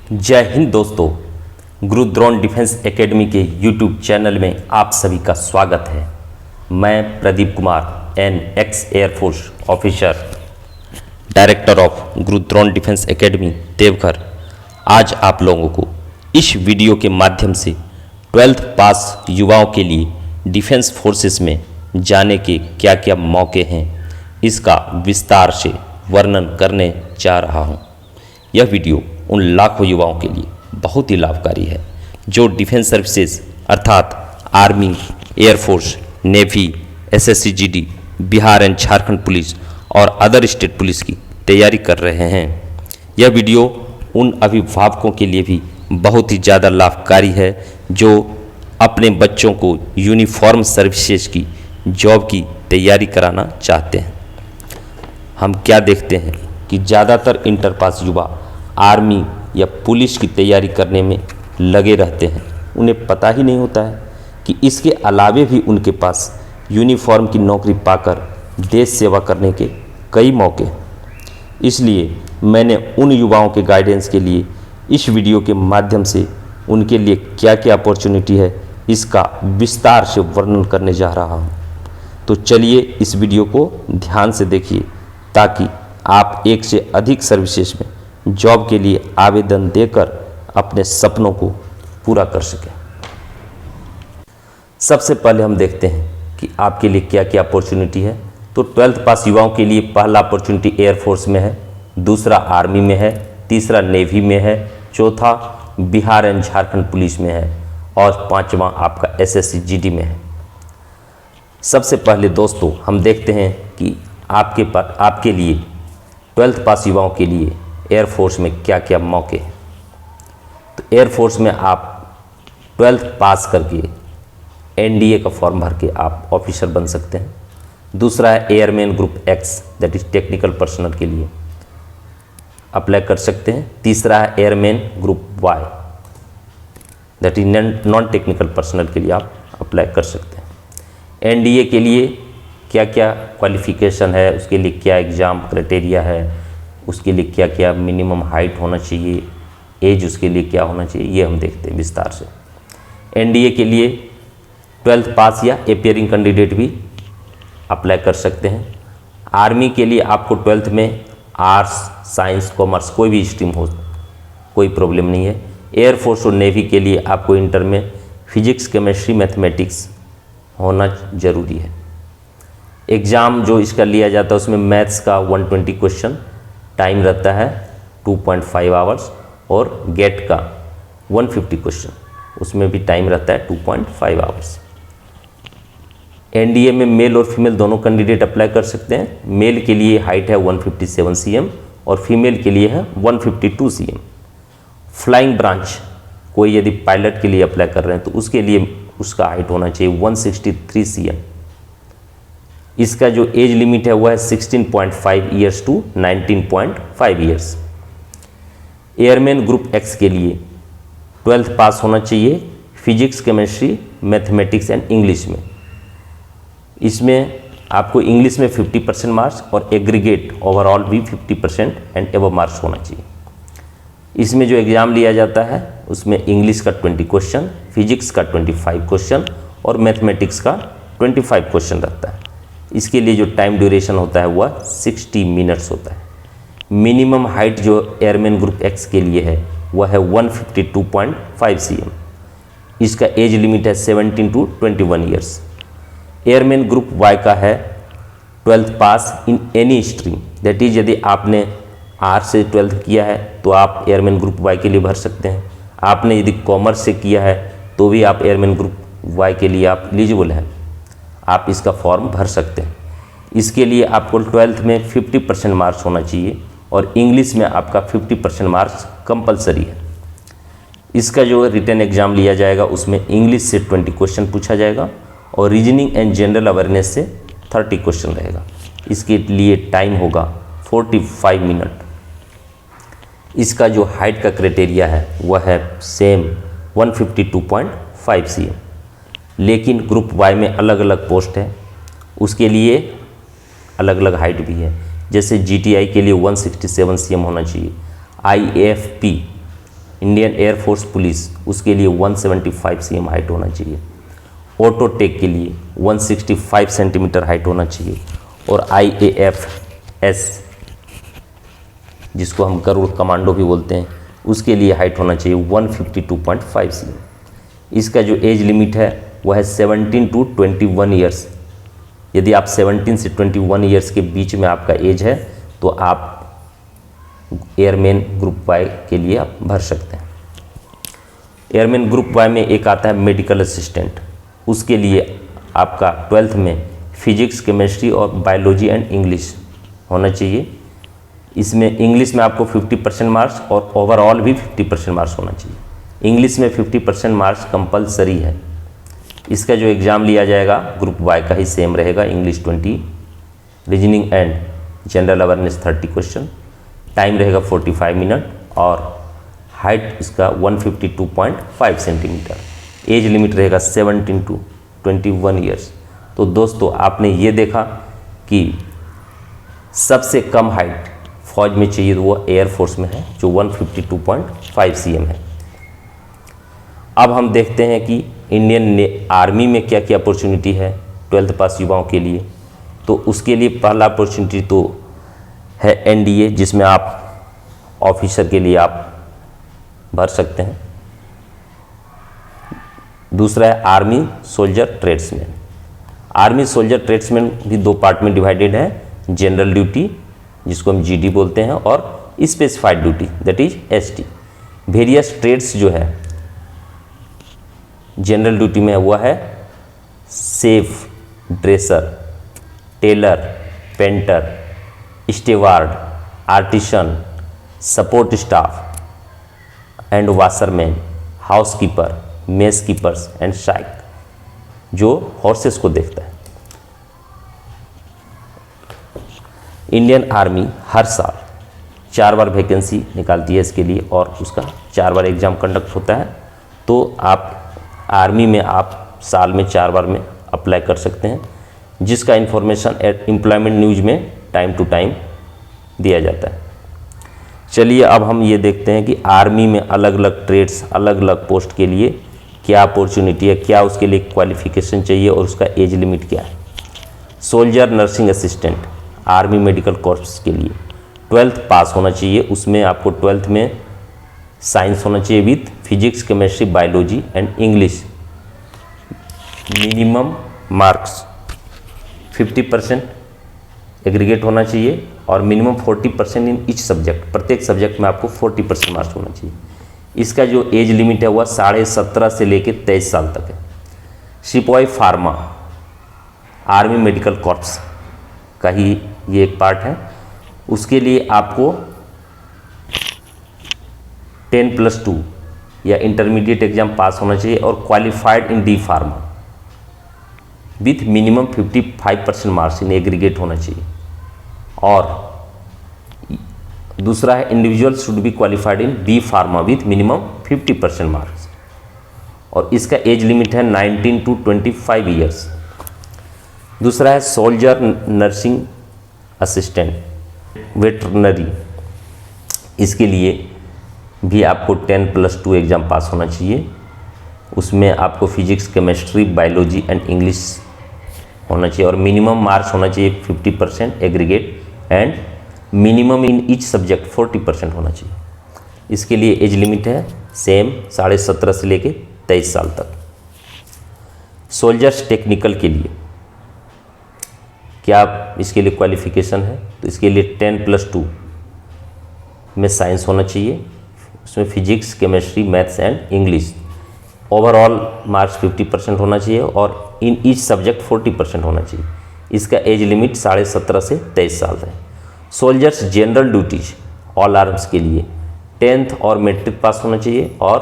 जय हिंद दोस्तों, गुरु Drona defence academy के यूट्यूब चैनल में आप सभी का स्वागत है। मैं Pradeep Kumar x air force officer, director of Guru Drona defence academy Deoghar, आज आप लोगों को इस वीडियो के माध्यम से 12th पास युवाओं के लिए डिफेंस फोर्सेस में जाने के क्या क्या मौके हैं, इसका विस्तार से वर्णन करने जा रहा हूँ। यह वीडियो उन लाखों युवाओं के लिए बहुत ही लाभकारी है जो डिफेंस सर्विसेज अर्थात army, air force, navy, SSC-GD, Bihar and Jharkhand police और अदर स्टेट पुलिस की तैयारी कर रहे हैं। यह वीडियो उन अभिभावकों के लिए भी बहुत ही ज़्यादा लाभकारी है जो अपने बच्चों को यूनिफॉर्म सर्विसेज की जॉब की तैयारी कराना चाहते हैं। हम क्या देखते हैं कि ज़्यादातर इंटर पास युवा आर्मी या पुलिस की तैयारी करने में लगे रहते हैं। उन्हें पता ही नहीं होता है कि इसके अलावे भी उनके पास यूनिफॉर्म की नौकरी पाकर देश सेवा करने के कई मौके हैं। इसलिए मैंने उन युवाओं के गाइडेंस के लिए इस वीडियो के माध्यम से उनके लिए क्या क्या अपॉर्चुनिटी है, इसका विस्तार से वर्णन करने जा रहा हूँ। तो चलिए इस वीडियो को ध्यान से देखिए ताकि आप एक से अधिक सर्विसेज में जॉब के लिए आवेदन देकर अपने सपनों को पूरा कर सकें। सबसे पहले हम देखते हैं कि आपके लिए क्या क्या अपॉर्चुनिटी है। तो 12th पास युवाओं के लिए पहला अपॉर्चुनिटी एयरफोर्स में है, दूसरा आर्मी में है, तीसरा नेवी में है, चौथा बिहार एंड झारखंड पुलिस में है और पांचवा आपका SSC-GD में है। सबसे पहले दोस्तों हम देखते हैं कि आपके लिए 12th पास युवाओं के लिए एयरफोर्स में क्या क्या मौके हैं। तो एयरफोर्स में आप 12th पास करके NDA का फॉर्म भर के आप ऑफिसर बन सकते हैं। दूसरा है airman group X, that is technical personal के लिए अप्लाई कर सकते हैं। तीसरा है airman group Y, that is non technical personal के लिए आप अप्लाई कर सकते हैं। NDA के लिए क्या क्या क्वालिफिकेशन है, उसके लिए क्या एग्ज़ाम क्राइटेरिया है, उसके लिए क्या क्या मिनिमम हाइट होना चाहिए, एज उसके लिए क्या होना चाहिए, ये हम देखते हैं विस्तार से। NDA के लिए 12th पास या अपियरिंग कैंडिडेट भी अप्लाई कर सकते हैं। आर्मी के लिए आपको 12th में आर्ट्स, साइंस, कॉमर्स कोई भी स्ट्रीम हो, कोई प्रॉब्लम नहीं है। एयरफोर्स और नेवी के लिए आपको इंटर में फिजिक्स, केमिस्ट्री, मैथमेटिक्स होना ज़रूरी है। एग्ज़ाम जो इसका लिया जाता है उसमें मैथ्स का 120 क्वेश्चन टाइम रहता है 2.5 आवर्स और गेट का 150 क्वेश्चन, उसमें भी टाइम रहता है 2.5 आवर्स। NDA में मेल और फीमेल दोनों कैंडिडेट अप्लाई कर सकते हैं। मेल के लिए हाइट है 157 cm और फीमेल के लिए है 152 cm। फ्लाइंग ब्रांच कोई यदि पायलट के लिए अप्लाई कर रहे हैं तो उसके लिए उसका हाइट होना चाहिए 163 cm। इसका जो एज लिमिट है वह है 16.5 years to 19.5 years. Airman group X के लिए 12th पास होना चाहिए physics, chemistry, mathematics and English में। इसमें आपको इंग्लिश में 50% मार्क्स और एग्रीगेट ओवरऑल भी 50% एंड एबव मार्क्स होना चाहिए। इसमें जो एग्ज़ाम लिया जाता है उसमें इंग्लिश का 20 क्वेश्चन, फिजिक्स का 25 क्वेश्चन और मैथमेटिक्स का 25 क्वेश्चन रहता है। इसके लिए जो टाइम ड्यूरेशन होता है वह 60 मिनट्स होता है। मिनिमम हाइट जो एयरमैन ग्रुप X के लिए है वह है 152.5 cm। इसका एज लिमिट है 17 to 21 years. Airman group Y का है 12th पास in any stream, that is यदि आपने आर्ट्स से 12th किया है तो आप एयरमैन ग्रुप Y के लिए भर सकते हैं। आपने यदि कॉमर्स से किया है तो भी आप एयरमैन ग्रुप Y के लिए आप एलिजिबल हैं, आप इसका फॉर्म भर सकते हैं। इसके लिए आपको 12th में 50% मार्क्स होना चाहिए और इंग्लिश में आपका 50% मार्क्स कंपलसरी है। इसका जो रिटन एग्ज़ाम लिया जाएगा उसमें इंग्लिश से 20 क्वेश्चन पूछा जाएगा और रीजनिंग एंड जनरल अवेयरनेस से 30 क्वेश्चन रहेगा। इसके लिए टाइम होगा 45 मिनट। इसका जो हाइट का क्राइटेरिया है वह है सेम 152.5 cm, लेकिन ग्रुप Y में अलग अलग पोस्ट है, उसके लिए अलग अलग हाइट भी है। जैसे GTI के लिए 167 cm होना चाहिए, IAFP इंडियन एयरफोर्स पुलिस, उसके लिए 175 cm हाइट होना चाहिए। ऑटोटेक के लिए 165 सेंटीमीटर हाइट होना चाहिए। और IAFS, जिसको हम गरुड़ कमांडो भी बोलते हैं, उसके लिए हाइट होना चाहिए 152.5 cm। इसका जो एज लिमिट है वह है 17 to 21 ईयर्स। यदि आप 17 से 21 ईयर्स के बीच में आपका एज है तो आप एयरमैन ग्रुप वाई के लिए आप भर सकते हैं। एयरमैन ग्रुप वाई में एक आता है मेडिकल असिस्टेंट, उसके लिए आपका 12th में फिजिक्स, केमिस्ट्री और बायोलॉजी एंड इंग्लिश होना चाहिए। इसमें इंग्लिश में आपको 50% मार्क्स और ओवरऑल भी 50% मार्क्स होना चाहिए। इंग्लिश में 50% मार्क्स कंपलसरी है। इसका जो एग्ज़ाम लिया जाएगा ग्रुप वाई का ही सेम रहेगा, English 20, reasoning and general awareness 30 question, time रहेगा 45 मिनट और हाइट इसका 152.5 सेंटीमीटर, एज लिमिट रहेगा 17 to 21 ईयर्स। तो दोस्तों आपने ये देखा कि सबसे कम हाइट फौज में चाहिए तो वो एयरफोर्स में है जो 152.5 cm है। अब हम देखते हैं कि इंडियन आर्मी में क्या क्या अपॉर्चुनिटी है 12th पास युवाओं के लिए। तो उसके लिए पहला अपॉर्चुनिटी तो है NDA, जिसमें आप ऑफिसर के लिए आप भर सकते हैं। दूसरा है army soldier tradesman. Army soldier tradesman भी दो पार्ट में डिवाइडेड है, जनरल ड्यूटी जिसको हम GD बोलते हैं और specified duty that is ST। Various trades जो है जनरल ड्यूटी में हुआ है chef, dresser, tailor, painter, steward, artisan, support staff and washerman, housekeeper, mess keepers and syce, जो हॉर्सेस को देखता है। इंडियन आर्मी हर साल 4 बार वैकेंसी निकालती है इसके लिए और उसका 4 बार एग्ज़ाम कंडक्ट होता है। तो आप आर्मी में आप साल में 4 बार में अप्लाई कर सकते हैं, जिसका इन्फॉर्मेशन एम्प्लॉयमेंट न्यूज़ में टाइम टू टाइम दिया जाता है। चलिए अब हम ये देखते हैं कि आर्मी में अलग अलग ट्रेड्स, अलग अलग पोस्ट के लिए क्या अपॉर्चुनिटी है, क्या उसके लिए क्वालिफिकेशन चाहिए और उसका एज लिमिट क्या है। Soldier nursing assistant army medical course के लिए 12th पास होना चाहिए। उसमें आपको 12th में साइंस होना चाहिए with physics, chemistry, biology and English. Minimum marks 50% aggregate होना चाहिए और मिनिमम 40% इन ईच सब्जेक्ट, प्रत्येक सब्जेक्ट में आपको 40% मार्क्स होना चाहिए। इसका जो एज लिमिट है वह 17.5 से लेकर 23 साल तक है। सिपाही फार्मा आर्मी मेडिकल कॉर्प्स का ही ये एक पार्ट है। उसके लिए आपको 10+2 या इंटरमीडिएट एग्जाम पास होना चाहिए और qualified in D pharma with minimum 55% marks in aggregate होना चाहिए। और दूसरा है individual should be qualified in B pharma with minimum 50% marks और इसका एज लिमिट है 19 to 25 ईयर्स। दूसरा है सोल्जर नर्सिंग असिस्टेंट वेटरनरी, इसके लिए भी आपको 10+2 एग्ज़ाम पास होना चाहिए। उसमें आपको physics, chemistry, biology and English होना चाहिए और मिनिमम मार्क्स होना चाहिए 50% aggregate and minimum in each subject 40% होना चाहिए। इसके लिए एज लिमिट है सेम 17.5 से लेके 23 साल तक। सोल्जर्स टेक्निकल के लिए क्या इसके लिए क्वालिफिकेशन है, तो इसके लिए 10+2 में साइंस होना चाहिए, उसमें physics, chemistry, maths and English. Overall marks 50% होना चाहिए और इन ईच सब्जेक्ट 40% होना चाहिए। इसका एज लिमिट 17.5 से 23 साल है। Soldiers general duties all arms के लिए 10th और मैट्रिक पास होना चाहिए और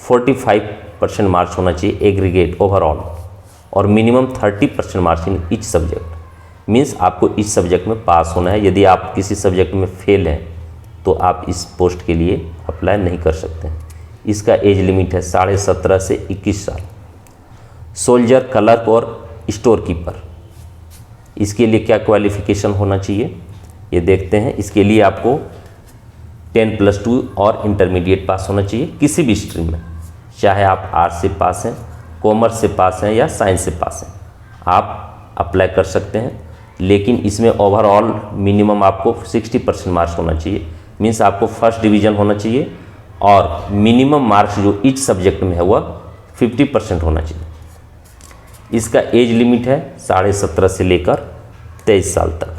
45% मार्क्स होना चाहिए एग्रीगेट ओवरऑल और minimum 30% marks in each subject. Means आपको इस सब्जेक्ट में पास होना है। यदि आप किसी सब्जेक्ट में फेल हैं तो आप इस पोस्ट के लिए अप्लाई नहीं कर सकते हैं। इसका एज लिमिट है 17.5 से 21 साल। सोल्जर क्लर्क और स्टोर कीपर, इसके लिए क्या क्वालिफिकेशन होना चाहिए ये देखते हैं। इसके लिए आपको 10+2 और इंटरमीडिएट पास होना चाहिए किसी भी स्ट्रीम में, चाहे आप आर्ट्स से पास हैं, कॉमर्स से पास हैं या साइंस से पास हैं, आप अप्लाई कर सकते हैं। लेकिन इसमें ओवरऑल मिनिमम आपको 60% मार्क्स होना चाहिए, मीन्स आपको फर्स्ट डिवीज़न होना चाहिए और मिनिमम मार्क्स जो ईच सब्जेक्ट में है वह 50% होना चाहिए। इसका एज लिमिट है 17.5 से लेकर 23 साल तक।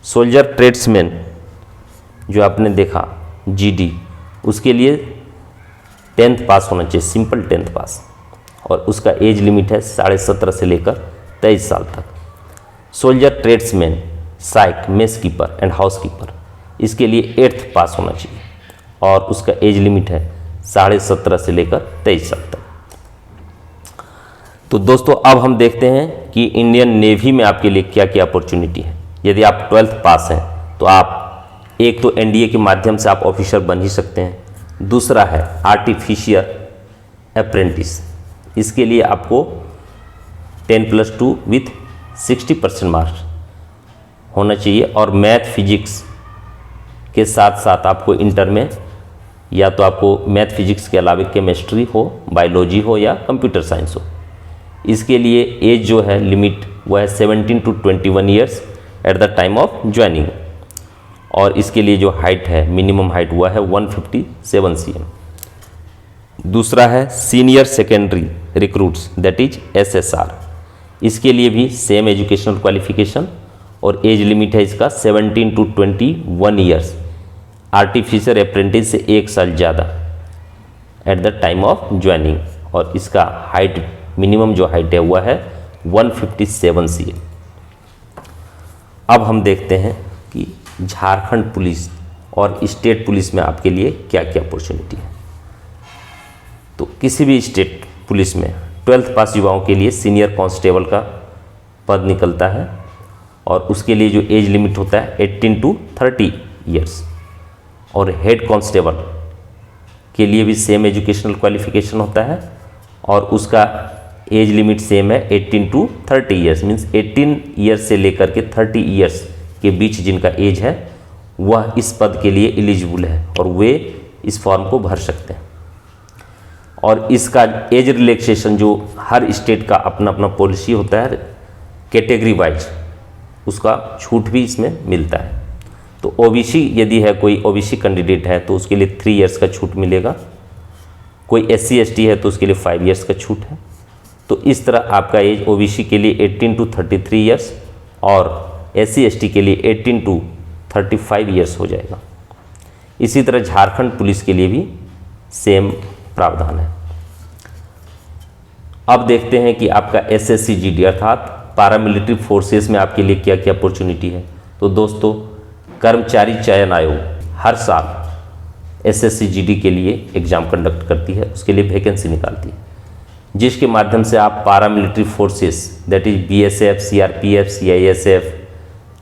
सोल्जर ट्रेड्समैन जो आपने देखा जीडी, उसके लिए 10th पास होना चाहिए, सिंपल 10th पास, और उसका एज लिमिट है 17.5 से लेकर 23 साल तक। Soldier tradesman syce, mess keeper and house keeper, इसके लिए 8th पास होना चाहिए और उसका एज लिमिट है 17.5 से लेकर 23 साल तक। तो दोस्तों अब हम देखते हैं कि इंडियन नेवी में आपके लिए क्या क्या अपॉर्चुनिटी है। यदि आप 12th पास हैं तो आप एक तो एनडीए के माध्यम से आप ऑफिसर बन ही सकते हैं, दूसरा है आर्टिफिशियल अप्रेंटिस, इसके लिए आपको 10+2 विथ 60% मार्क्स होना चाहिए और मैथ फिजिक्स के साथ साथ आपको इंटर में या तो आपको मैथ फिजिक्स के अलावा केमिस्ट्री हो, बायोलॉजी हो या कंप्यूटर साइंस हो। इसके लिए एज जो है लिमिट वो है 17 to 21 years at the time of joining, और इसके लिए जो हाइट है मिनिमम हाइट हुआ है 157 cm। दूसरा है senior secondary recruits that is SSR, इसके लिए भी सेम एजुकेशनल क्वालिफिकेशन और एज लिमिट है इसका 17 to 21 ईयर्स, आर्टिफिशियल अप्रेंटिस से 1 साल ज़्यादा at the time of joining, और इसका हाइट मिनिमम जो हाइट है वह है 157 cm। अब हम देखते हैं कि झारखंड पुलिस और स्टेट पुलिस में आपके लिए क्या क्या अपॉर्चुनिटी है। तो किसी भी स्टेट पुलिस में 12th पास युवाओं के लिए सीनियर कांस्टेबल का पद निकलता है और उसके लिए जो एज लिमिट होता है 18 to 30 ईयर्स, और हेड कांस्टेबल के लिए भी सेम एजुकेशनल क्वालिफिकेशन होता है और उसका एज लिमिट सेम है 18 to 30 ईयर्स, मीन्स 18 ईयर्स से लेकर के 30 ईयर्स के बीच जिनका एज है वह इस पद के लिए एलिजिबल है और वे इस फॉर्म को भर सकते हैं। और इसका एज रिलैक्सेशन जो हर स्टेट का अपना अपना पॉलिसी होता है कैटेगरी वाइज, उसका छूट भी इसमें मिलता है। तो ओबीसी यदि है, कोई ओबीसी कैंडिडेट है तो उसके लिए 3 ईयर्स का छूट मिलेगा, कोई SC ST है तो उसके लिए 5 ईयर्स का छूट है। तो इस तरह आपका एज ओबीसी के लिए 18 to 33 ईयर्स और SC ST के लिए 18 to 35 ईयर्स हो जाएगा। इसी तरह झारखंड पुलिस के लिए भी सेम प्रावधान है। अब देखते हैं कि आपका SSC GD अर्थात पैरामिलिट्री फोर्सेस में आपके लिए क्या क्या अपॉर्चुनिटी है। तो दोस्तों कर्मचारी चयन आयोग हर साल SSC GD के लिए एग्ज़ाम कंडक्ट करती है, उसके लिए वैकेंसी निकालती है, जिसके माध्यम से आप paramilitary forces that is BSF, CRPF, CISF,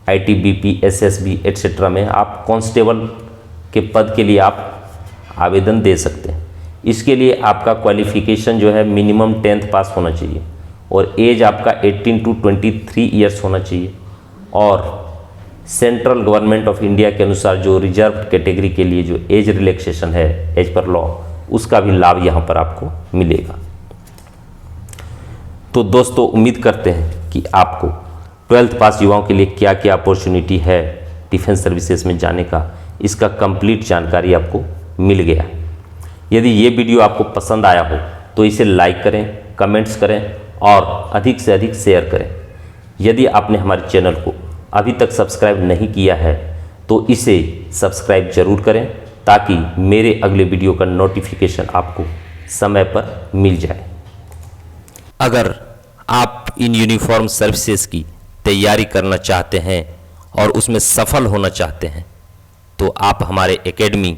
ITBP, SSB etcetera में आप कांस्टेबल के पद के लिए आप आवेदन दे सकते हैं। इसके लिए आपका क्वालिफिकेशन जो है मिनिमम 10th पास होना चाहिए और एज आपका 18 to 23 ईयर्स होना चाहिए, और सेंट्रल गवर्नमेंट ऑफ इंडिया के अनुसार जो रिजर्व कैटेगरी के लिए जो एज रिलैक्सेशन है एज पर लॉ, उसका भी लाभ यहाँ पर आपको मिलेगा। तो दोस्तों उम्मीद करते हैं कि आपको 12th पास युवाओं के लिए क्या क्या अपॉर्चुनिटी है डिफेंस सर्विसेज में जाने का, इसका कंप्लीट जानकारी आपको मिल गया। यदि ये वीडियो आपको पसंद आया हो तो इसे लाइक करें, कमेंट्स करें और अधिक से अधिक शेयर करें। यदि आपने हमारे चैनल को अभी तक सब्सक्राइब नहीं किया है तो इसे सब्सक्राइब जरूर करें ताकि मेरे अगले वीडियो का नोटिफिकेशन आपको समय पर मिल जाए। अगर आप इन यूनिफॉर्म सर्विसेज की तैयारी करना चाहते हैं और उसमें सफल होना चाहते हैं तो आप हमारे एकेडमी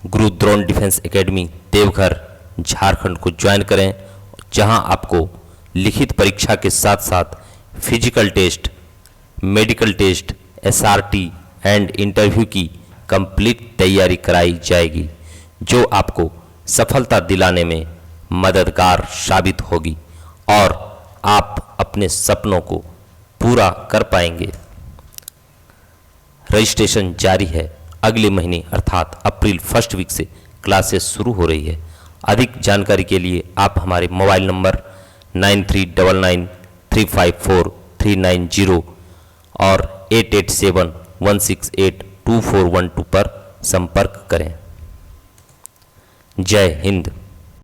गुरु द्रोण डिफेंस एकेडमी देवघर झारखंड को ज्वाइन करें, जहां आपको लिखित परीक्षा के साथ साथ physical test, medical test, SRT and interview की कंप्लीट तैयारी कराई जाएगी, जो आपको सफलता दिलाने में मददगार साबित होगी और आप अपने सपनों को पूरा कर पाएंगे। रजिस्ट्रेशन जारी है, अगले महीने अर्थात अप्रैल फर्स्ट वीक से क्लासेस शुरू हो रही है। अधिक जानकारी के लिए आप हमारे मोबाइल नंबर 9399354390 और 8871682412 पर संपर्क करें। जय हिंद।